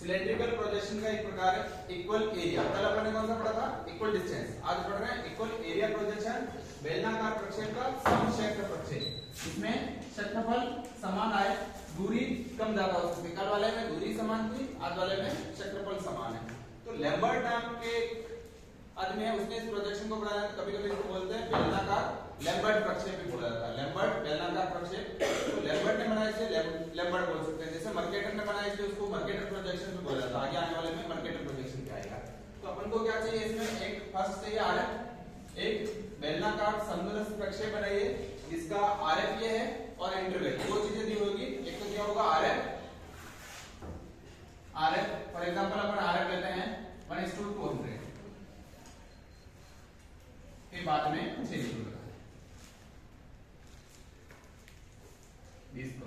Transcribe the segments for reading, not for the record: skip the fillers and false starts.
Cylindrical projection का एक प्रकार है इक्वल एरिया। कल अपन ने कौन सा पढ़ा था? Equal distance. आज पढ़ रहे हैं इक्वल एरिया प्रोजेक्शन, बेलनाकार प्रक्षेप का समक्षेत्र प्रक्षेप। इसमें क्षेत्रफल समान आए, दूरी कम ज्यादा हो सकती है। कल वाले में दूरी समान थी, आज वाले में क्षेत्रफल समान है। तो लैम्बर्ट नाम के आदमी है, उसने इस प्रोजेक्शन को बनाया। कभी कभी इसको बोलते हैं बेलनाकार लैम्बर्ट प्रक्षेप भी बोला जाता है। लैम्बर्ट बेलनाकार प्रक्षेप, तो लैम्बर्ट ने बनाया इसे लैम्बर्ट बोल सकते हैं। जैसे मर्केटर ने बनाया इसे उसको मर्केटर प्रोजेक्शन भी बोला जाता है। आगे आने वाले में मर्केटर प्रोजेक्शन क्या आएगा। तो अपन को क्या चाहिए इसमें? एक फर्स्ट चाहिए आरएफ, एक बेलनाकार समदुरस्थ प्रक्षेप बनाइए जिसका आरएफ ये है और इंटरवल, दो चीजें दी होगी। एक तो क्या होगा RF, for example upon RF लेते हैं 1:200 के बाद में 6 लगा 20 को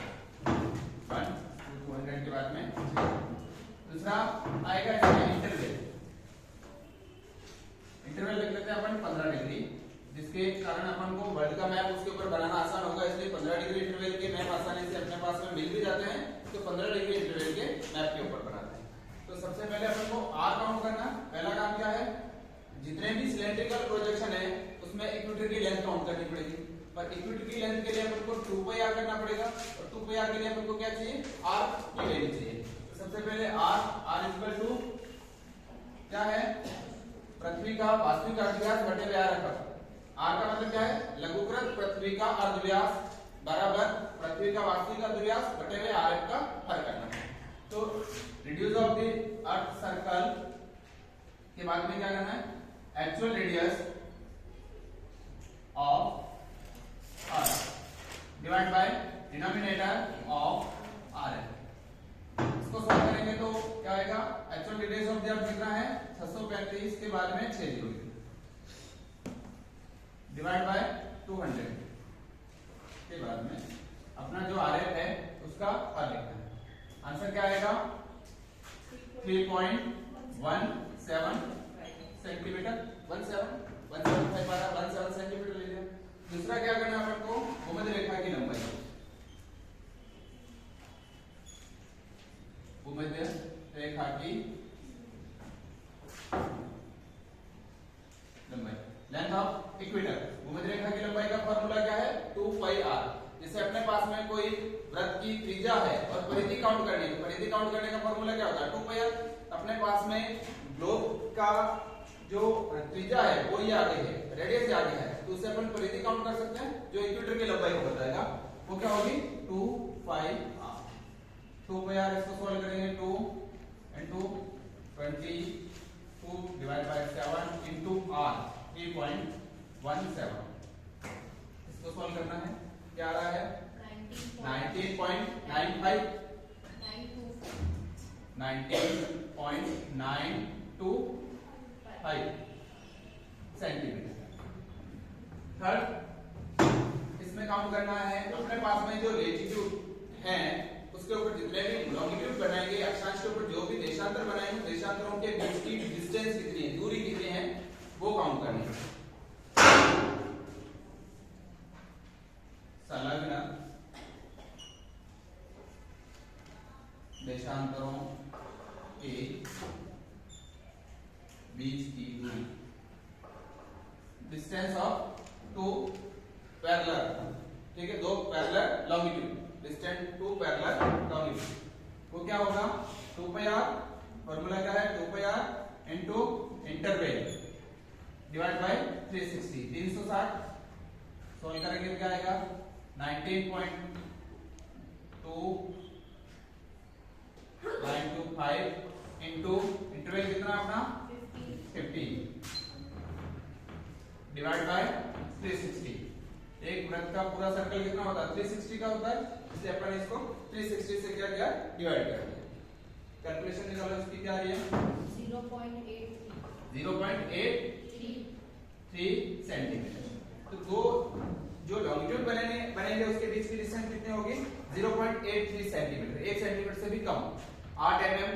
1:200 के बाद में 6। दूसरा आएगा इसमें इंटरवल। इंटरवल लिख लेते हैं अपन 15 डिग्री, जिसके कारण अपन को वर्ल्ड का मैप उसके ऊपर बनाना आसान होगा। इसलिए 15 डिग्री इंटरवल के मैप आसानी से अपने पास में मिल भी जाते हैं, तो 15 डिग्री इंटरवल के मैप के ऊपर बनाते हैं। तो सबसे पहले अपन को आर काउंट करना। पहला काम क्या है? जितने भी सिलेंड्रिकल प्रोजेक्शन है उसमें इक्वेटर की लेंथ काउंट करनी पड़ेगी। पर इक्वेटर की लेंथ के लिए अपन को 2πr करना पड़ेगा, और 2πr के लिए अपन को क्या चाहिए? r की वैल्यू चाहिए। तो सबसे पहले r इक्वल टू क्या है? पृथ्वी का वास्तविक अर्धव्यास बटे व्यास रखा। r का मतलब क्या है? लघुकृत पृथ्वी का अर्धव्यास बराबर पृथ्वी का वास्तविक अर्धव्यास बटे हुए rf का हर करना। तो radius of the earth circle के बाद में क्या करना है? Actual radius of earth divide by denominator of rf। इसको सॉल्व करेंगे तो क्या आएगा? Actual radius of the earth कितना है? 635 के बाद में 6 जीरो डिवाइड बाय 200 के बाद में अपना जो rf है उसका हर लिखना है। आंसर क्या आएगा? 3.17 सेंटीमीटर, 17 सेंटीमीटर ले लिया। दूसरा क्या करना है अपन को? भूमध्य रेखा की लंबाई, भूमध्य रेखा की लंबाई, लेंथ ऑफ इक्वेटर। भूमध्य रेखा की लंबाई का फॉर्मूला क्या है? 2πr। जैसे अपने पास में कोई वृत्त की त्रिज्या है और परिधि काउंट करनी है, तो परिधि काउंट करने का फॉर्मूला क्या होता है? 2πr। अपने पास में ग्लोब का जो त्रिज्या है वो ये आगे है, रेडियस आगे है, तो उससे अपन परिधि काउंट कर सकते हैं जो इक्वेटर की लंबाई को बताएगा। वो क्या होगी? 2πr। 2πr इसको सॉल्व करेंगे 2 into 22 divide by 7 into r 3.17। इसको सॉल्व करना है, क्या आ रहा है? 19.95 सेंटीमीटर। थर्ड, इसमें काउंट करना है अपने पास में जो लेटीट्यूड है उसके ऊपर जितने भी लॉन्गिट्यूड बनाएंगे, अक्षांश के ऊपर जो भी देशांतर बनाएंगे, देशांतरों के बीच की डिस्टेंस कितनी है, दूरी कितनी है, वो काउंट करनी है। संलग्न देशांतरों के बीच की दूरी, डिस्टेंस ऑफ टू पैरेलल, ठीक है, दो parallel longitude, distance two parallel longitude, वो क्या होगा? 2πr। फॉर्मूला क्या है? 2πr into interval divide by 360, 360। Solve करेंगे क्या आएगा? 19.2925 इनटू इंटरवल कितना अपना? 15 डिवाइड बाय 360। एक वृत्त का पूरा सर्कल कितना होता है? 360 का होता है, इसलिए अपन इसको 360 से क्या किया? डिवाइड कर दिया। कैलकुलेशन निकालो, इसकी क्या आ रही है? 0.83 सेंटीमीटर। तो दो जो लॉन्गिट्यूड बनेंगे उसके बीच की डिस्टेंस कितनी होगी? 0.83 सेंटीमीटर, 1 सेंटीमीटर से भी कम। 8 mm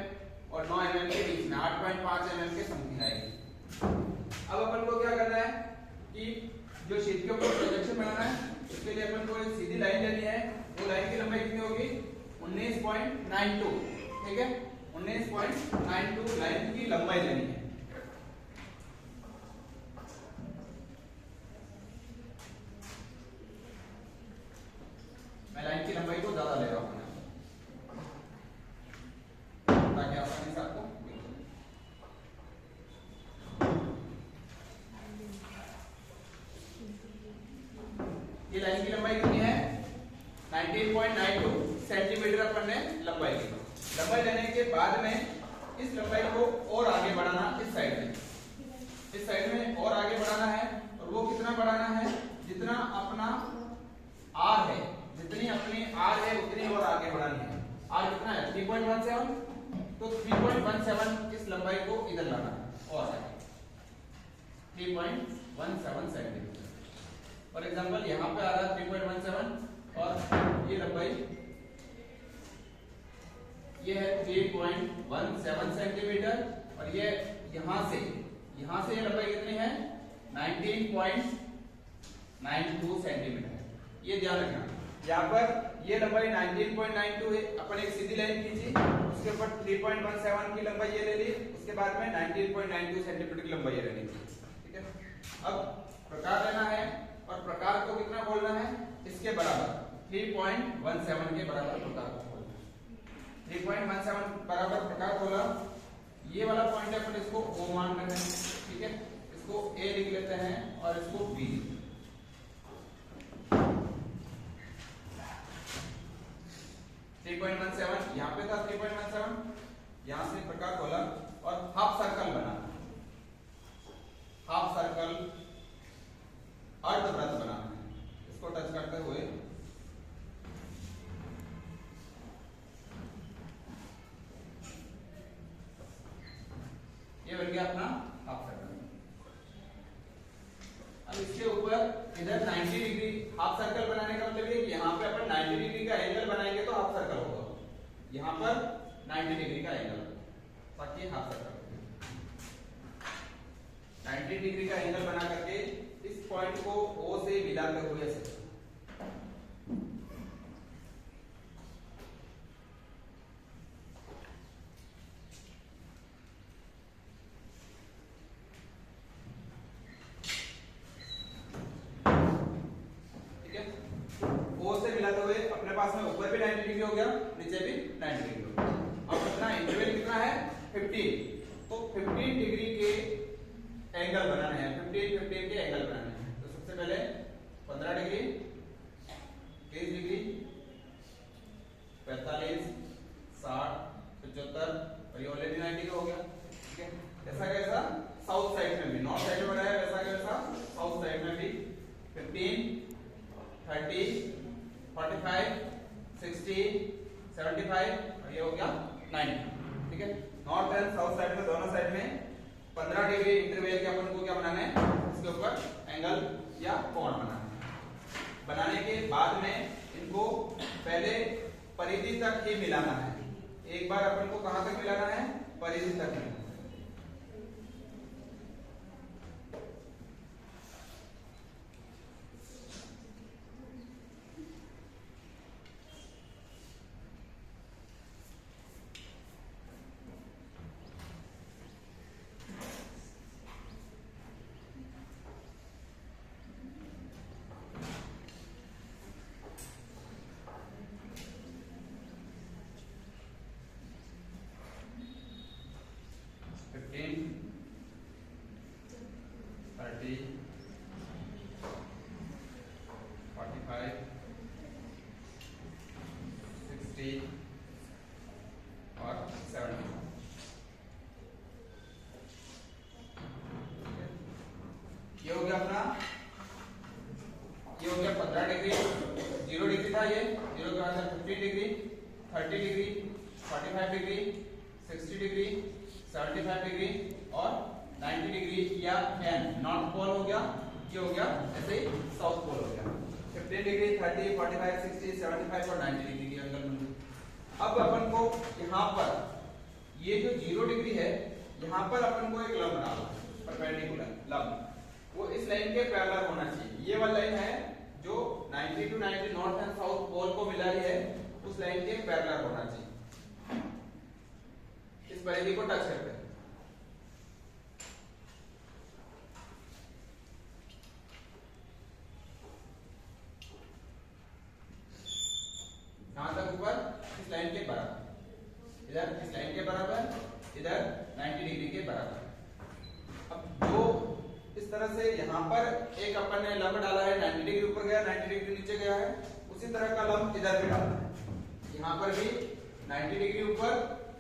और 9 mm के बीच में 8.5 mm के समथिंग आएगी। अब अपन को क्या करना है कि जो शीट के ऊपर प्रोजेक्शन बनाना है उसके लिए अपन को एक सीधी लाइन लेनी है। वो लाइन की लंबाई कितनी होगी? 19.92, ठीक है, 19.92 लाइन की लंबाई लेनी है। मैं लाइन की लंबाई को ज्यादा ले रहा हूं ताकि आसानी से आपको ये लाइन की लंबाई कितनी है 19.92 सेंटीमीटर अपन ने लंबाई ली। लंबाई लेने के बाद में इस लंबाई को और आगे बढ़ाना इस साइड में और आगे बढ़ाना है। और वो कितना बढ़ाना है जितना अपना आर है, जितनी अपनी आर है उतनी और आगे बढ़ानी है। आर कितना है 3.17, तो 3.17 इस लंबाई को इधर लाना है और आगे 3.17 सेंटीमीटर। फॉर एग्जांपल यहाँ पे आ रहा है 3.17 और ये लंबाई ये है 3.17 सेंटीमीटर और ये यहाँ से ये लंबाई कितनी है 19.92 सेंटीमीटर है। ये ध्यान रखना, यहाँ पर ये लंबाई 19.92 है। अपन एक सीधी लाइन खींची, उसके ऊपर 3.17 की लंबाई ये ले ली, उसके बाद में 19.92 सेंटीमीटर की लंबाई ये ले ली। ठीक है, अब प्रकार लेना है और प्रकार को कितना बोलना है इसके बराबर 3.17 के बराबर प्रकार को बोलना है। 3.17 बराबर प्रकार बोला, ये वाला पॉइंट है अपन इसको O मान रहे हैं। ठीक है, इसको A लिख लेते हैं और इसको B। 3.17 यहाँ पे था 3.17, यहाँ से प्रकार बोला और हाफ सर्कल बना, हाफ सर्कल अर्धवृत्त बनाना है। इसको टच करते हुए ये बन गया अपना हाफ सर्कल। अब इसके ऊपर इधर 90 डिग्री हाफ सर्कल बनाने का मतलब ये कि यहाँ पे अपन 90 डिग्री का एंगल बनाएंगे तो हाफ सर्कल होगा। यहाँ पर 90 डिग्री का एंगल ताकि हाफ सर्कल 90 डिग्री का एंगल बना करके इस पॉइंट को O से मिलाते हुए ऐसे पास में ऊपर भी 90 डिग्री हो गया, नीचे भी 90 डिग्री हो गया। अब कितना इंटरवल कितना है 15, तो 15 डिग्री के एंगल बनाने हैं, 15 के एंगल बनाने हैं। तो सबसे पहले 15 डिग्री, 30 डिग्री, 45, 60, 75 और ये ऑलरेडी 90 का हो गया। ठीक है, ऐसा कैसा साउथ साइड में भी, नॉर्थ साइड में बनाया वैसा कैसा साउथ साइड में भी 15, 30, 45, 60, 75 और ये हो गया 90। ठीक है, नॉर्थ एंड साउथ साइड में दोनों साइड में 15 डिग्री इंटरवल के अपन को क्या बनाना है इसके ऊपर एंगल या कोण बनाना है। बनाने के बाद में इनको पहले परिधि तक ही मिलाना है। एक बार अपन को कहां तक मिलाना है परिधि तक मिलाना है। ये हो गया अपना, ये हो गया 15 डिग्री, 0 डिग्री था ये, 0 के बाद 15 degree, 30 degree, 45 degree, 60 degree, 75 degree और 90 डिग्री या एन नॉर्थ पोल हो गया। ये हो गया ऐसे ही साउथ पोल हो गया। 15 डिग्री, 30, 45, 60, 75 और 90 डिग्री की एंगल बन गई। अब अपन को यहाँ पर ये जो 0 डिग्री है यहाँ पर अपन को एक लंब डालना है, परपेंडिकुलर लंब, वो इस लाइन के पैरेलल होना चाहिए। ये वाला लाइन है जो 90 to 90 north and south pole को मिला रही है, उस लाइन के पैरेलल होना चाहिए। परिधि को टच करते हैं। कहां तक ऊपर? इस लाइन के बराबर, इधर इस लाइन के बराबर, इधर 90 डिग्री के बराबर। अब जो इस तरह से यहाँ पर एक अपन ने लंब डाला है, 90 डिग्री ऊपर गया, 90 डिग्री नीचे गया है, उसी तरह का लंब इधर भी डालना है। यहाँ पर भी 90 डिग्री ऊपर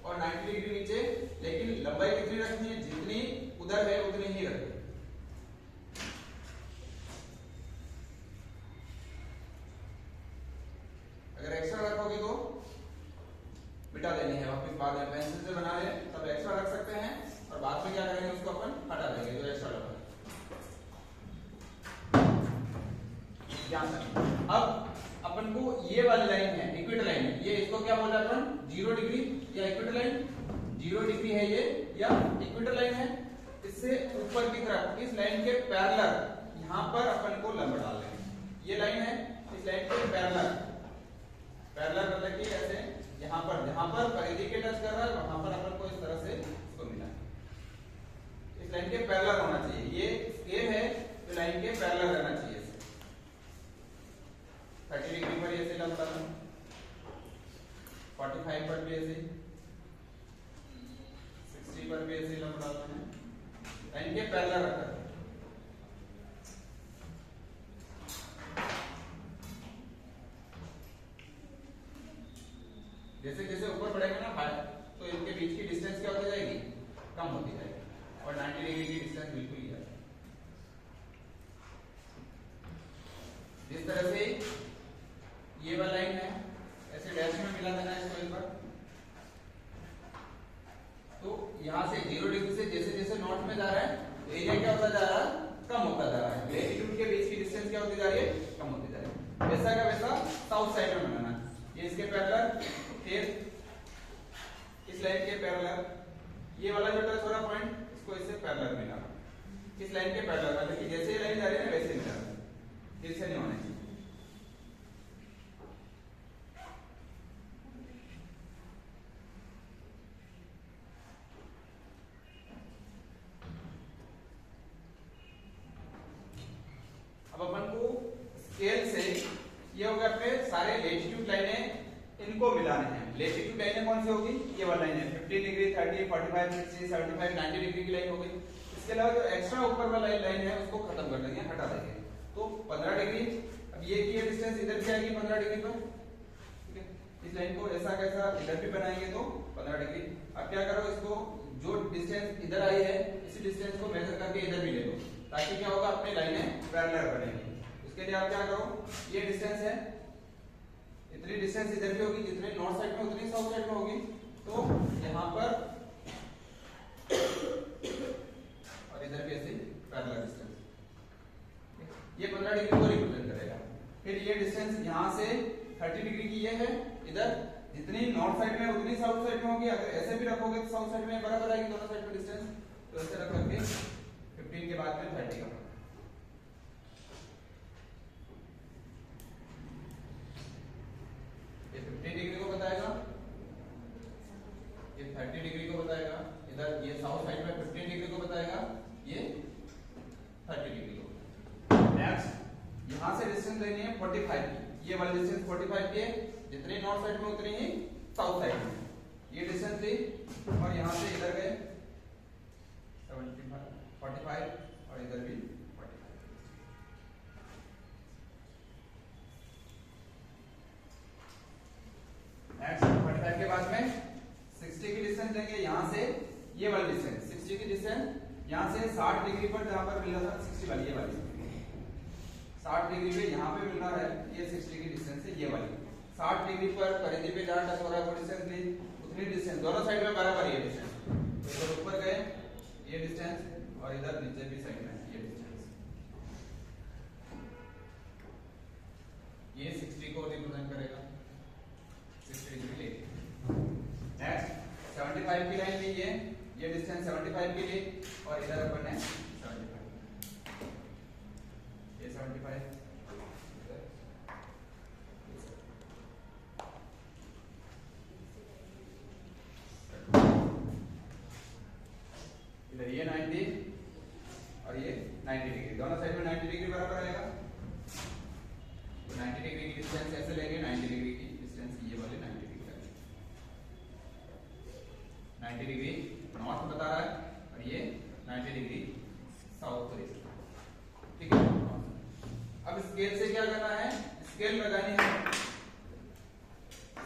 और 90 डिग्री नीचे, लेकिन लंबाई कितनी रखनी है? जितनी उधर है उतनी ही रखनी है। अगर एक्स्ट्रा रखोगे तो मिटा देनी है वापस, बाद में पेंसिल से बना ले तब एक्स्ट्रा रख सकते हैं, और बाद में क्या करेंगे उसको अपन हटा देंगे जो एक्स्ट्रा लगा। अब अपन को ये वाली लाइन है, इक्वेटर लाइन है, ये इसको क्या बोला अपन? 0 डिग्री या इक्वेटर लाइन। 0 डिग्री है ये या इक्वेटर लाइन है। इससे ऊपर की तरफ इस लाइन के पैरेलल यहाँ पर अपन को लंब डाल लेंगे। ये लाइन है, इस लाइन के पैरेलल, पैरेलल मतलब कि ऐसे यहाँ पर जहां पर परिधि के टच कर रहा है वहां पर अपन को इस तरह से इसको मिला। इस लाइन के पैरेलल होना चाहिए। ये स्केल है तो लाइन के पैरेलल रहना चाहिए। 30 डिग्री पर ऐसे लंब डालना, 45 पर भी ऐसे, 60 पर भी ऐसे लंब डालना है, लाइन के पैरेलल रखना। जैसे जैसे ऊपर बढ़ेगा ना हाइट, तो इनके बीच की डिस्टेंस क्या होती जाएगी? कम होती जाएगी, और 90 डिग्री की डिस्टेंस बिल्कुल ही है। जिस तरह से ये वाला लाइन है, ऐसे डैश में मिला देना है इसको एक बार। तो यहां से 0 डिग्री से जैसे जैसे नॉर्थ में जा रहा है, तो एरिया क्या होता जा रहा है? कम होता जा रहा है। लैटिट्यूड के बीच की डिस्टेंस क्या होती जा रही है? कम होती जा रही है। वैसा का वैसा साउथ साइड में बनाना है। ये इसके पैरेलल, फिर इस लाइन के पैरेलल, ये वाला जो टच हो रहा पॉइंट, इसको इससे पैरेलल मिलाना, इस लाइन के पैरेलल, मतलब कि जैसे ये लाइन जा रही है ना वैसे मिलाना, फिर से नहीं होना चाहिए। अब अपन को स्केल से ये हो गया अपने सारे लैटिट्यूड लाइनें, इनको मिलाने हैं। लैटिट्यूड लाइनें कौन सी होगी? ये वाली लाइन है, 15 डिग्री, 30, 45, 60, 75, 90 डिग्री की लाइन हो गई। इसके अलावा जो एक्स्ट्रा ऊपर वाला लाइन है उसको खत्म कर देंगे, हटा देंगे। तो 15 डिग्री, अब ये की डिस्टेंस इधर से आएगी 15 डिग्री पर, ठीक है। इस लाइन को ऐसा कैसा इधर भी बनाएंगे तो 15 डिग्री। अब क्या करो, इसको जो डिस्टेंस इधर आई है इसी डिस्टेंस को मेजर करके इधर भी ले लो, ताकि क्या होगा अपनी लाइनें पैरेलल बनेगी। उसके लिए आप क्या करो, ये डिस्टेंस है, इतनी डिस्टेंस इधर भी होगी, जितनी नॉर्थ साइड में उतनी साउथ साइड में होगी। तो यहाँ पर और इधर भी ऐसे पैरेलल डिस्टेंस, ये 15 डिग्री को रिप्रेजेंट करेगा। फिर ये डिस्टेंस यहाँ से 30 डिग्री की ये है, इधर जितनी नॉर्थ साइड में उतनी साउथ साइड में होगी। अगर ऐसे भी रखोगे तो साउथ साइड में बराबर आएगी दोनों साइड में डिस्टेंस। तो ऐसे रख करके 15 के बाद में 30 का, ये 15 डिग्री को बताएगा, ये 30 डिग्री को बताएगा, इधर ये साउथ साइड में 15 डिग्री को बताएगा, ये 30 डिग्री को। नेक्स्ट यहां से डिस्टेंस लेनी है 45 की, ये वाली डिस्टेंस 45 की है, जितनी नॉर्थ साइड में उतनी ही साउथ साइड में। ये डिस्टेंस ली और यहां से इधर गए 75, 45 और इधर भी 45। नेक्स्ट 45 के बाद में 60 की डिस्टेंस लेंगे, यहां से ये वाली डिस्टेंस 60 की डिस्टेंस, यहां से 60 डिग्री पर जहां पर मिल रहा था 60 वाली, ये वाली 60 डिग्री पे यहाँ पे मिल रहा है, ये 60 की डिस्टेंस है, ये वाली 60 डिग्री पर परिधि पे जहां टच हो रहा है वो डिस्टेंस ली, उतनी डिस्टेंस दोनों साइड में बराबर ये डिस्टेंस। तो इधर ऊपर गए ये डिस्टेंस और इधर नीचे भी साइड में ये डिस्टेंस, ये 60 को रिप्रेजेंट करेगा, 60 डिग्री लेके। नेक्स्ट 75 की लाइन ली है, ये डिस्टेंस 75 के लिए और इधर अपन है 75, ये 75, 90 डिग्री नॉर्थ बता रहा है और ये 90 डिग्री साउथ को देख रहा है। ठीक है, अब स्केल से क्या करना है, स्केल लगानी है,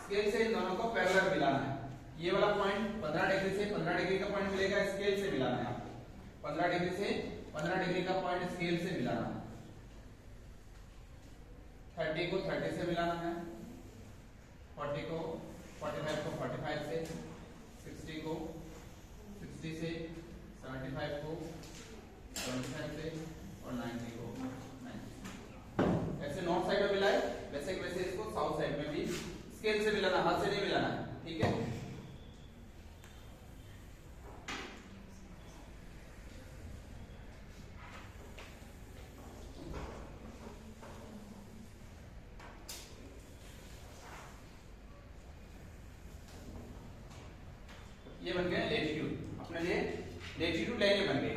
स्केल से इन दोनों को पैरेलल मिलाना है। ये वाला पॉइंट 15 डिग्री से 15 डिग्री का पॉइंट मिलेगा, स्केल से मिलाना है आपको। 15 डिग्री से 15 डिग्री का पॉइंट स्केल से मिलाना है। 30 को 30 से मिलाना है, 40 को 45 को 45 से, 60 को 60 से, 75 को 75 से और 90 को 90 से। ऐसे नॉर्थ साइड में मिलाए वैसे वैसे इसको साउथ साइड में भी स्केल से मिलाना, हाथ से नहीं मिलाना है। ठीक है, ये बन गए लेटीट्यूड, अपने लिए लेटीट्यूड लाइनें बन गई।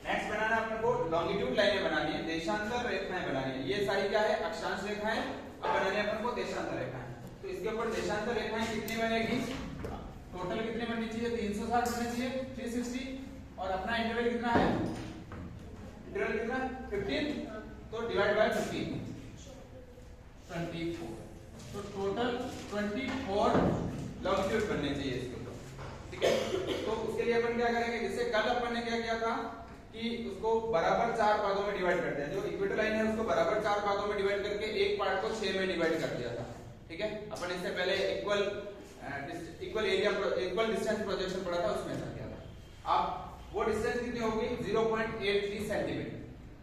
नेक्स्ट बनाना है अपने को लॉन्गिट्यूड लाइनें बनानी है, देशांतर रेखाएं बनानी है। ये सारी क्या है, अक्षांश रेखाएं। अब बनानी है अपन को देशांतर रेखाएं। तो इसके ऊपर देशांतर रेखाएं कितनी बनेगी, टोटल कितने बननी चाहिए, 360 बननी चाहिए, 360। और अपना इंटरवल कितना है, इंटरवल कितना 15, तो डिवाइड बाय 15 24। तो टोटल 24 लॉन्गिट्यूड बनने चाहिए इसके ऊपर। ठीक है, तो उसके लिए अपन क्या करेंगे, जैसे कल अपन ने क्या किया था कि उसको बराबर 4 भागों में डिवाइड करते हैं। जो इक्वेटर लाइन है उसको बराबर 4 भागों में डिवाइड करके एक पार्ट को 6 में डिवाइड कर दिया था। ठीक है, अपन इससे पहले equal area equal distance projection पढ़ा था, उसमें ऐसा किया था। अब वो डिस्टेंस कितनी होगी, 0.83 सेंटीमीटर।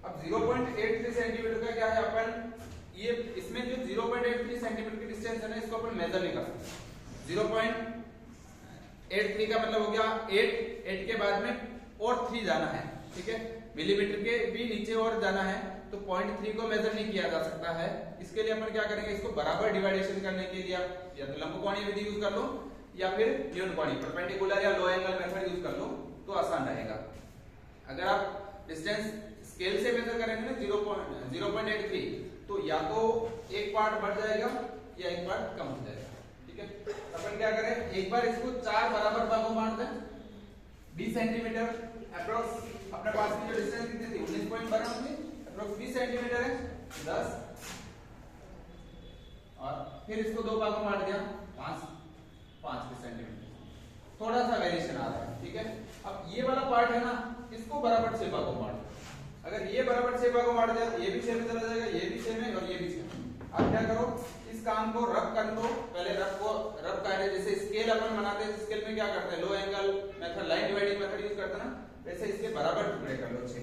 अब 0.83 सेंटीमीटर का क्या है, अपन ये इसमें जो 0.83 सेंटीमीटर की डिस्टेंस है ना, इसको अपन मेजर नहीं कर सकते। 0.83 का मतलब हो गया 8 के बाद में और 3 जाना है। ठीक है, मिलीमीटर के भी नीचे और जाना है, तो 0.3 को मेजर नहीं किया जा सकता है। इसके लिए अपन क्या करेंगे, इसको बराबर डिवाइडेशन करने के लिए आप या तो लंबकोणीय विधि यूज कर लो या फिर न्यूनकोणीय परपेंडिकुलर या लो एंगल मेथड यूज कर लो, तो आसान रहेगा। अगर आप डिस्टेंस स्केल से मेजर करेंगे ना 0.83, तो या तो एक पार्ट बढ़ जाएगा या एक पार्ट कम हो जाएगा। ठीक है, अपन क्या करें, एक बार इसको 4 बराबर भागों में बांट दें। 20 सेंटीमीटर अप्रोक्स अपने पास की जो डिस्टेंस कितनी थी, 19.12 थी, अप्रोक्स 20 सेंटीमीटर है 10। और फिर इसको 2 भागों में बांट दिया, 5 सेंटीमीटर, थोड़ा सा वेरिएशन आ रहा है। ठीक है, अब ये वाला पार्ट है ना, इसको बराबर 6 भागों में बांट दो। अगर ये बराबर 6 भागों में बांट दिया, ये भी 6 में चला जाएगा, ये भी 6 में और ये भी 6 में। अब क्या करो, इस काम को रफ कर लो। पहले रफ कर ले, जैसे स्केल अपन बनाते हैं, स्केल में क्या करते हैं, लो angle method, line dividing method use करते हैं ना, वैसे इसके बराबर टुकड़े कर लो 6।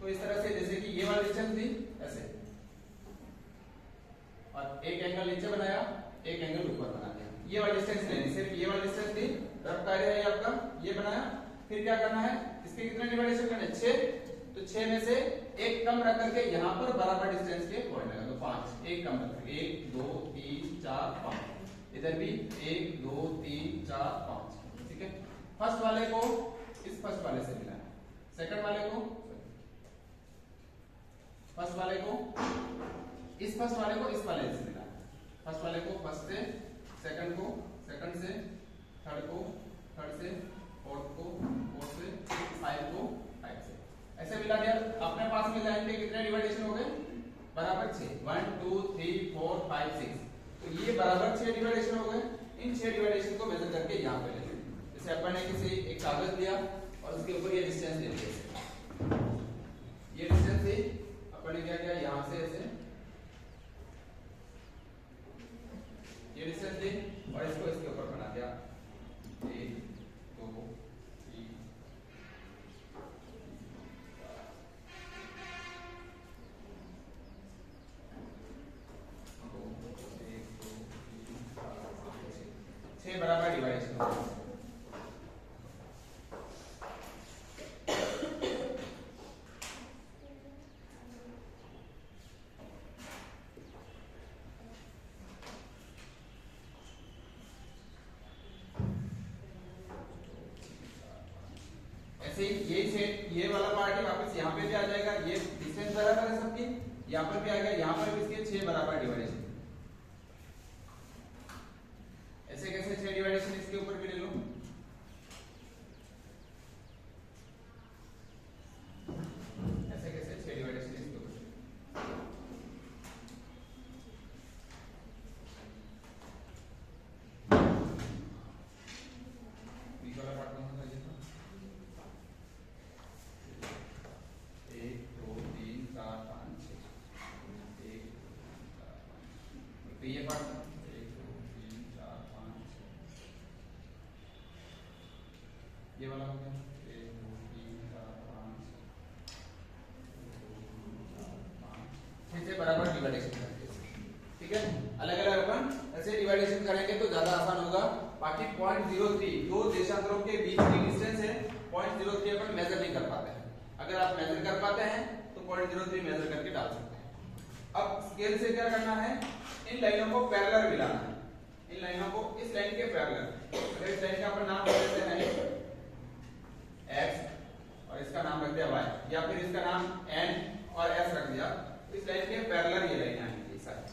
तो इस तरह से, जैसे कि ये वाली डिस्टेंस थी ऐसे, और एक एंगल नीचे बनाया, एक एंगल ऊपर बना दिया। ये वाली डिस्टेंस लेनी, सिर्फ ये वाली डिस्टेंस थी, रफ कार्य है आपका, ये बनाया। फिर क्या करना है, इसके कितने डिवाइडेशन करने, 6। तो 6 में से एक कम रख करके यहाँ पर बराबर डिस्टेंस के पॉइंट लगा दो, 5। एक कम रख करके 1 2 3 4 5, इधर भी 1 2 3 4 5। ठीक है, फर्स्ट वाले को इस फर्स्ट वाले से मिलाना, सेकंड वाले को फर्स्ट वाले को इस फर्स्ट वाले को इस वाले से मिलाना, फर्स्ट वाले को फर्स्ट से, सेकंड को सेकंड से, थर्ड को थर्ड से, फोर्थ को फोर्थ से, 5 को 5 से, ऐसे मिला दिया। अपने पास में लाइन पे कितने डिवाइडेशन हो गए, बराबर 6, 1 2 3 4 5 6। तो ये बराबर 6 डिवाइडेशन हो गए। इन 6 डिवाइडेशन को मेजर करके यहाँ पे ले, जैसे अपन ने किसी एक कागज लिया और उसके ऊपर ये डिस्टेंस ले लिया, ये डिस्टेंस थी, अपन ने क्या किया, यहाँ से ऐसे ये डिस्टेंस ली और इसको इसके ऊपर बना दिया, 1 2 3 6 बराबर डिवाइडेशन हो गए। ऐसे ये सेट, ये वाला पार्ट है वापस यहाँ पे भी आ जाएगा, ये डिस्टेंस बराबर है सबकी, यहाँ पर भी आ गया, यहाँ पर भी इसके 6 बराबर डिवाइडेशन। ऐसे कैसे 6 डिवाइडेशन इसके ऊपर भी ले लो, ये वाला हो गया 1 2 3 4 5 6 से बराबर डिवाइडेशन करेंगे, ठीक है। अलग अलग अपन ऐसे डिवाइडेशन करेंगे तो ज्यादा आसान होगा। बाकी 0.03 दो देशांतरों के बीच की डिस्टेंस है, 0.03 अपन मेजर नहीं कर पाते हैं। अगर आप मेजर कर पाते हैं तो 0.03 मेजर करके डाल सकते हैं। अब स्केल से क्या करना है, इन लाइनों को पैरेलल मिलाना है। इन लाइनों को इस लाइन के पैरेलल, अगर इस लाइन का अपन नाम रख देते हैं x और इसका नाम रख दिया y, या फिर इसका नाम n और s रख दिया, तो इस लाइन के पैरेलल ये लाइन आएंगी सारी।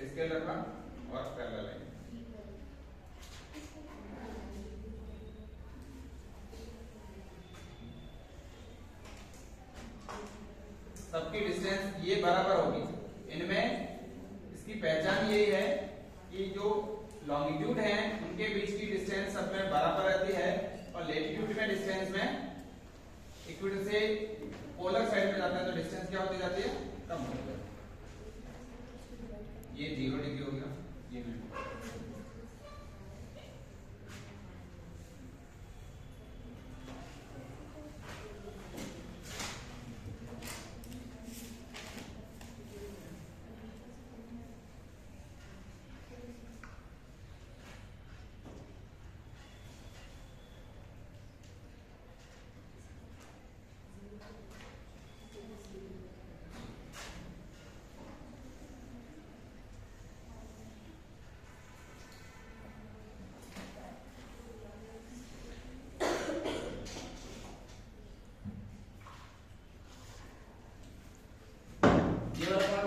स्केल रखना और पैरेलल लाइन। सबकी डिस्टेंस ये बराबर होगी। इनमें इसकी पहचान यही है कि जो लॉन्गिट्यूड है उनके बीच की डिस्टेंस सब में बराबर रहती है, और लेटिट्यूड में डिस्टेंस में इक्वेटर से पोलर साइड में जाता है तो डिस्टेंस क्या होती जाती है, कम होती है। ये 0 डिग्री हो गया, ये हो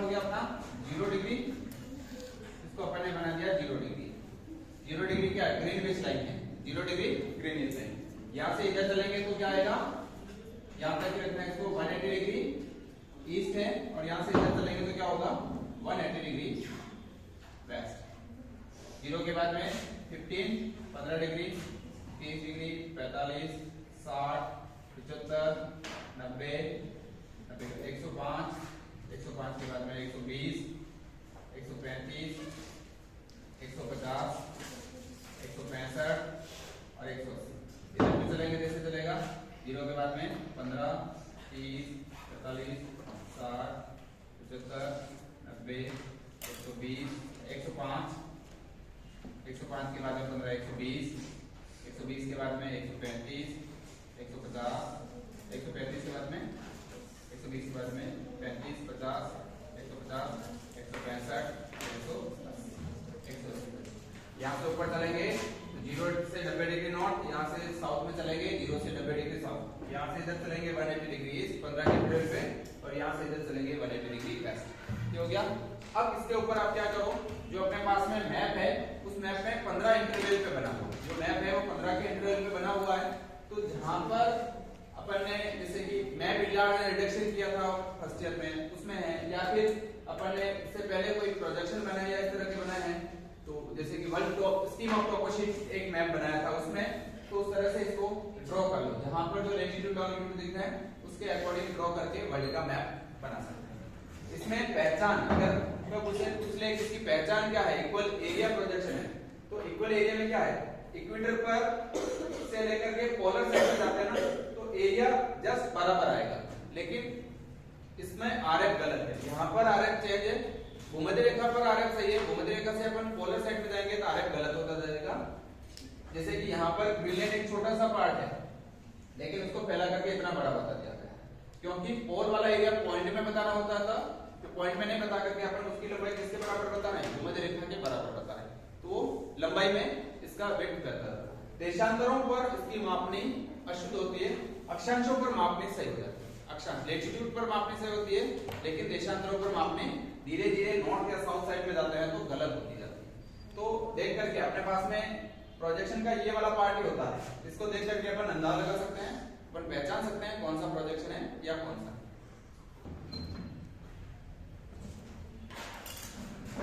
गया अपना 0 डिग्री। इसको अपन ने बना दिया 0 डिग्री। 0 डिग्री क्या है, ग्रीनविच लाइन है। 0 डिग्री ग्रीनविच लाइन। यहां से इधर चलेंगे तो क्या आएगा, यहां तक रखना है इसको 180 डिग्री ईस्ट है, और यहां से इधर चलेंगे तो क्या होगा 180 डिग्री वेस्ट। 0 के बाद में 15 15 डिग्री 30 डिग्री 45 60 75 90 105 105 के बाद में 120 135 150 165 और 180। इधर भी चलेंगे जैसे चलेगा। 0 के बाद में 15 30 45 60 75 90 120 105 105 के बाद में 15 120 120 के बाद में 135 150 135 के बाद में 120 के बाद में 35 50 150 165 180। यहाँ से ऊपर चलेंगे तो 0 से 90 डिग्री नॉर्थ, यहाँ से साउथ में चलेंगे 0 से 90 डिग्री साउथ। यहाँ से इधर चलेंगे 180 डिग्री ईस्ट 15 के इंटरवल पे, और यहाँ से इधर चलेंगे 180 डिग्री वेस्ट। ये हो गया। अब इसके ऊपर आप क्या करो, जो अपने पास में मैप है उस मैप में 15 इंटरवल पे बना हुआ, जो मैप है वो 15 के इंटरवल पे बना हुआ है। तो जहां पर अपन ने जैसे कि मैप इलार्ड ने रिडक्शन किया था फर्स्ट ईयर में, उसमें है, या फिर अपन ने इससे पहले कोई प्रोजेक्शन बनाया या इस तरह के बनाए हैं, तो जैसे कि वर्ल्ड स्कीम ऑफ टॉपोशीट एक मैप बनाया था उसमें, तो उस तरह से इसको ड्रॉ कर लो। जहां पर जो लैटिट्यूड लॉन्गिट्यूड दिख रहा है उसके अकॉर्डिंग ड्रॉ करके वर्ल्ड का मैप बना सकते हैं। इसमें पहचान, अगर मैं पूछ ले इसकी पहचान क्या है, इक्वल एरिया प्रोजेक्शन है। तो इक्वल एरिया में क्या है, इक्वेटर पर से लेकर के पोलर साइड में जाते हैं ना, तो एरिया जस्ट बराबर आएगा। लेकिन इसमें आरएफ गलत है, यहाँ पर आरएफ चेंज है, भूमध्य रेखा पर आरएफ सही है, भूमध्य रेखा से अपन पोलर साइड में जाएंगे तो आरएफ गलत होता जाएगा। जैसे कि यहाँ पर ग्रीनलैंड एक छोटा सा पार्ट है, लेकिन उसको फैला करके इतना बड़ा बता दिया गया, क्योंकि पोल वाला एरिया पॉइंट में बताना होता था, तो पॉइंट में नहीं बता करके अपन उसकी लंबाई किसके बराबर बता रहे हैं, भूमध्य रेखा के बराबर बता रहे हैं, तो लंबाई में इसका व्यक्त करता है। देशांतरों पर इसकी मापनी अशुद्ध होती है, अक्षांशों पर मापनी सही हो जाती है। अक्षांश लेटिट्यूड पर मापनी सही होती है, लेकिन देशांतरों पर मापनी धीरे धीरे नॉर्थ या साउथ साइड में जाते हैं तो गलत होती जाती है। तो देख करके अपने पास में प्रोजेक्शन का ये वाला पार्ट ही होता है, इसको देख करके अपन अंदाजा लगा सकते हैं, अपन पहचान सकते हैं कौन सा प्रोजेक्शन है या कौन सा।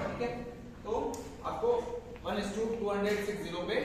ठीक है, तो आपको 1:260 पे